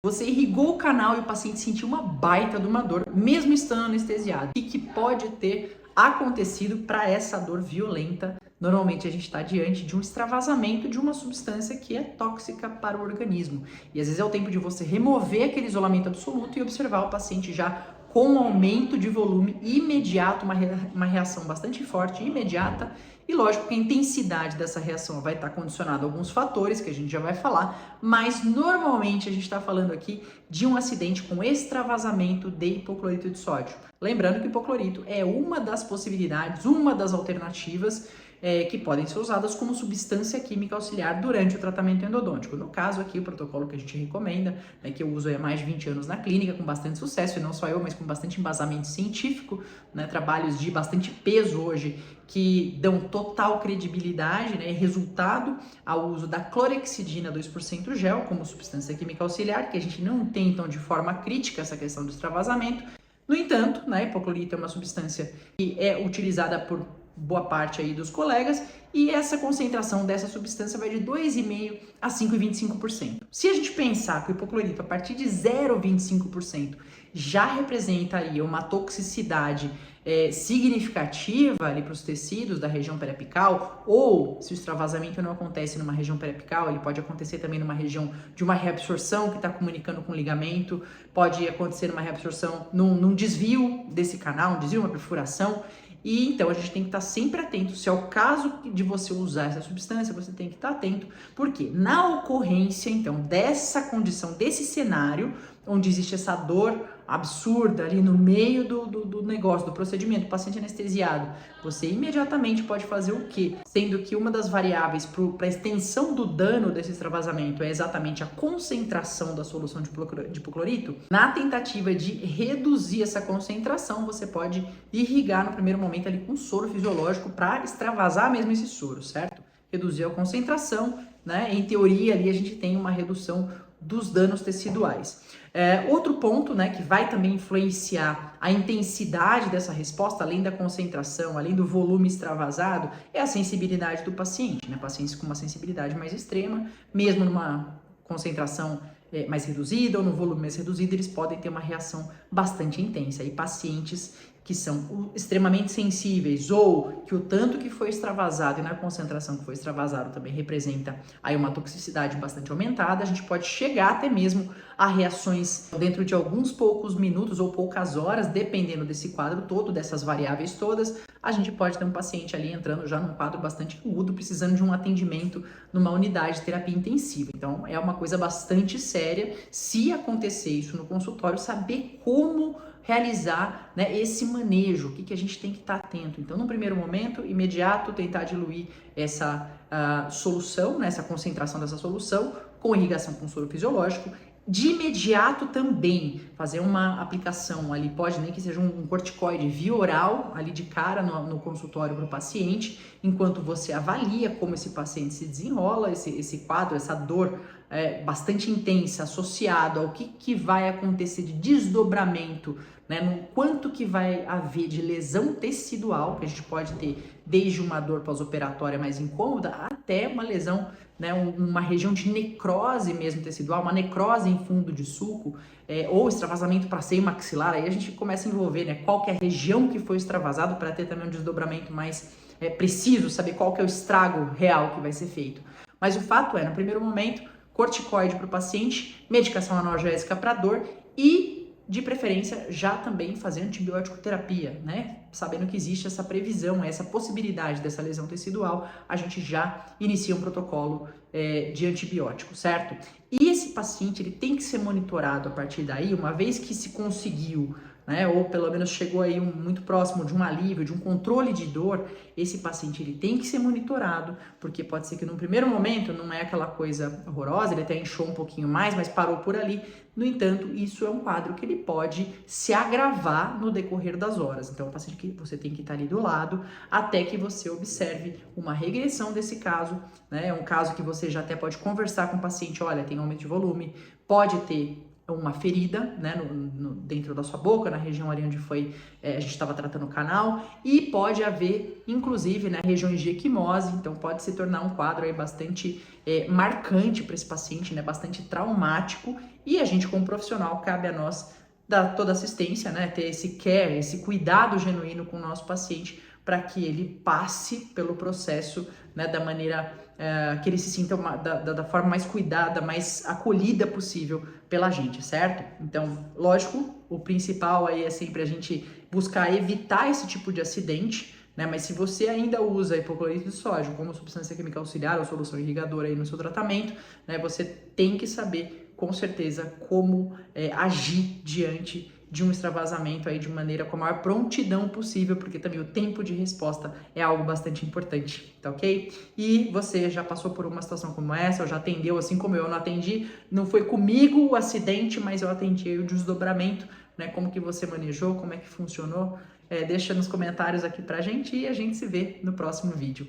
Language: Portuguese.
Você irrigou o canal e o paciente sentiu uma baita de uma dor, mesmo estando anestesiado. O que pode ter acontecido para essa dor violenta? Normalmente a gente está diante de um extravasamento de uma substância que é tóxica para o organismo. E às vezes é o tempo de você remover aquele isolamento absoluto e observar o paciente já com um aumento de volume imediato, uma reação bastante forte, imediata. E lógico que a intensidade dessa reação vai estar condicionada a alguns fatores que a gente já vai falar, mas normalmente a gente está falando aqui de um acidente com extravasamento de hipoclorito de sódio. Lembrando que o hipoclorito é uma das possibilidades, uma das alternativas que podem ser usadas como substância química auxiliar durante o tratamento endodôntico. No caso aqui, o protocolo que a gente recomenda, que eu uso há mais de 20 anos na clínica, com bastante sucesso, e não só eu, mas com bastante embasamento científico, trabalhos de bastante peso hoje, que dão total credibilidade e resultado ao uso da clorexidina 2% gel como substância química auxiliar, que a gente não tem então de forma crítica essa questão do extravasamento. No entanto, hipoclorito é uma substância que é utilizada por boa parte aí dos colegas, e essa concentração dessa substância vai de 2,5% a 5,25%. Se a gente pensar que o hipoclorito a partir de 0,25% já representa aí uma toxicidade significativa ali para os tecidos da região periapical, ou se o extravasamento não acontece numa região periapical, ele pode acontecer também numa região de uma reabsorção que está comunicando com o ligamento, pode acontecer numa reabsorção num desvio desse canal, um desvio, uma perfuração. E então a gente tem que estar sempre atento. Se é o caso de você usar essa substância, você tem que estar atento, porque na ocorrência então dessa condição, desse cenário onde existe essa dor absurda ali no meio do negócio, do procedimento, paciente anestesiado, você imediatamente pode fazer o quê? Sendo que uma das variáveis para a extensão do dano desse extravasamento é exatamente a concentração da solução de hipoclorito. Na tentativa de reduzir essa concentração, você pode irrigar no primeiro momento ali com soro fisiológico para extravasar mesmo esse soro, certo? Reduzir a concentração, Em teoria ali a gente tem uma redução dos danos teciduais. Outro ponto, que vai também influenciar a intensidade dessa resposta, além da concentração, além do volume extravasado, é a sensibilidade do paciente, Pacientes com uma sensibilidade mais extrema, mesmo numa concentração mais reduzida ou no volume mais reduzido, eles podem ter uma reação bastante intensa. E pacientes que são extremamente sensíveis ou que o tanto que foi extravasado e na concentração que foi extravasado também representa aí uma toxicidade bastante aumentada, a gente pode chegar até mesmo a reações dentro de alguns poucos minutos ou poucas horas, dependendo desse quadro todo, dessas variáveis todas, a gente pode ter um paciente ali entrando já num quadro bastante agudo, precisando de um atendimento numa unidade de terapia intensiva. Então é uma coisa bastante séria. Se acontecer isso no consultório, saber como realizar esse manejo, o que a gente tem que estar atento. Então, no primeiro momento, imediato, tentar diluir essa solução, essa concentração dessa solução com irrigação com soro fisiológico. De imediato também fazer uma aplicação ali, pode nem que seja um corticoide via oral, ali de cara no consultório para o paciente, enquanto você avalia como esse paciente se desenrola, esse quadro, essa dor bastante intensa, associado ao que vai acontecer de desdobramento, no quanto que vai haver de lesão tecidual, que a gente pode ter desde uma dor pós-operatória mais incômoda até uma lesão, uma região de necrose mesmo tecidual, uma necrose em fundo de sulco, ou extravasamento para seio maxilar. Aí a gente começa a envolver qual que é a região que foi extravasado para ter também um desdobramento mais preciso, saber qual que é o estrago real que vai ser feito. Mas o fato no primeiro momento, corticoide para o paciente, medicação analgésica para dor e, de preferência, já também fazer antibiótico terapia, Sabendo que existe essa previsão, essa possibilidade dessa lesão tecidual, a gente já inicia um protocolo de antibiótico, certo? E esse paciente ele tem que ser monitorado a partir daí, uma vez que se conseguiu, ou pelo menos chegou aí muito próximo de um alívio, de um controle de dor, esse paciente ele tem que ser monitorado, porque pode ser que no primeiro momento não é aquela coisa horrorosa, ele até inchou um pouquinho mais, mas parou por ali. No entanto, isso é um quadro que ele pode se agravar no decorrer das horas. Então, é um paciente que você tem que estar ali do lado até que você observe uma regressão desse caso, É um caso que você já até pode conversar com o paciente, olha, tem aumento de volume, pode ter uma ferida, né, dentro da sua boca, na região ali onde a gente estava tratando o canal, e pode haver, inclusive, né, regiões de equimose, então pode se tornar um quadro aí bastante marcante para esse paciente, né, bastante traumático, e a gente, como profissional, cabe a nós dar toda assistência, né, ter esse care, esse cuidado genuíno com o nosso paciente, para que ele passe pelo processo, né, da maneira que ele se sinta da forma mais cuidada, mais acolhida possível pela gente, certo? Então, lógico, o principal aí é sempre a gente buscar evitar esse tipo de acidente, né? Mas se você ainda usa hipoclorito de sódio como substância química auxiliar ou solução irrigadora aí no seu tratamento, né, você tem que saber com certeza como agir diante de um extravasamento aí de maneira com a maior prontidão possível, porque também o tempo de resposta é algo bastante importante, tá ok? E você já passou por uma situação como essa, ou já atendeu, assim como eu não atendi, não foi comigo o acidente, mas eu atendi o desdobramento, né? Como que você manejou, como é que funcionou? Deixa nos comentários aqui pra gente e a gente se vê no próximo vídeo.